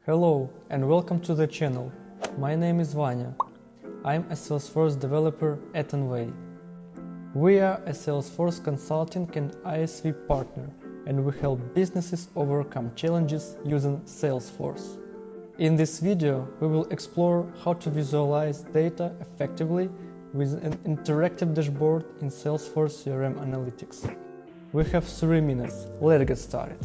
Hello and welcome to the channel. My name is Vanya. I'm a Salesforce developer at ENWAY. We are a Salesforce consulting and ISV partner, and we help businesses overcome challenges using Salesforce. In this video, we will explore how to visualize data effectively with an interactive dashboard in Salesforce CRM Analytics. We have 3 minutes. Let's get started.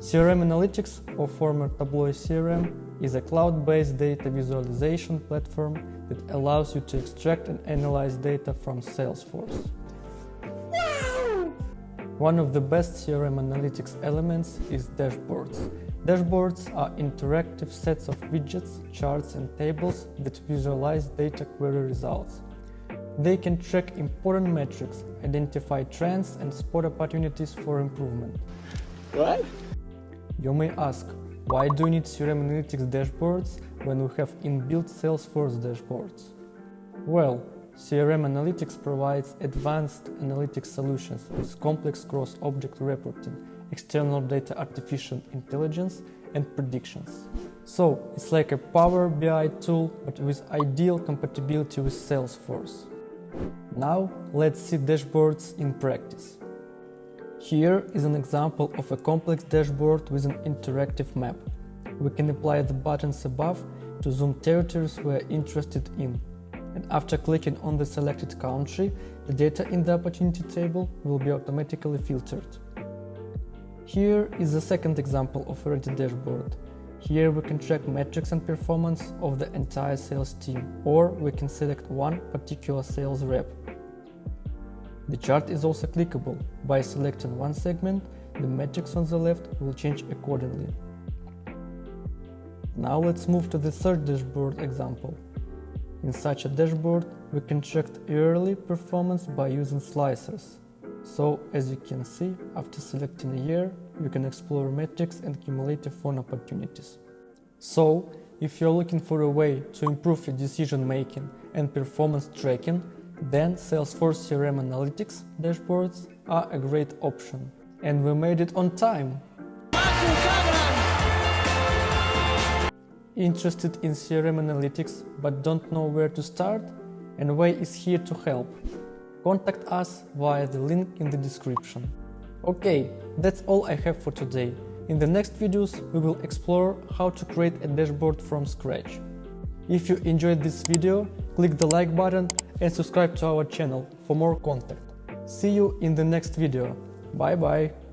CRM Analytics, or former Tableau CRM, is a cloud-based data visualization platform that allows you to extract and analyze data from Salesforce. Wow! One of the best CRM Analytics elements is dashboards. Dashboards are interactive sets of widgets, charts, and tables that visualize data query results. They can track important metrics, identify trends, and spot opportunities for improvement. What? You may ask, why do you need CRM Analytics dashboards when we have inbuilt Salesforce dashboards? Well, CRM Analytics provides advanced analytics solutions with complex cross-object reporting, external data artificial intelligence, and predictions. So, it's like a Power BI tool, but with ideal compatibility with Salesforce. Now, let's see dashboards in practice. Here is an example of a complex dashboard with an interactive map. We can apply the buttons above to zoom territories we are interested in. And after clicking on the selected country, the data in the opportunity table will be automatically filtered. Here is the second example of a ready dashboard. Here we can track metrics and performance of the entire sales team, or we can select one particular sales rep. The chart is also clickable. By selecting one segment, the metrics on the left will change accordingly. Now let's move to the third dashboard example. In such a dashboard, we can track yearly performance by using slicers. So, as you can see, after selecting a year, you can explore metrics and cumulative phone opportunities. So, if you're looking for a way to improve your decision making and performance tracking, then Salesforce CRM Analytics dashboards are a great option. And we made it on time! Interested in CRM Analytics but don't know where to start? ENWAY is here to help. Contact us via the link in the description. Okay, that's all I have for today. In the next videos, we will explore how to create a dashboard from scratch. If you enjoyed this video, click the like button and subscribe to our channel for more content. See you in the next video. Bye bye!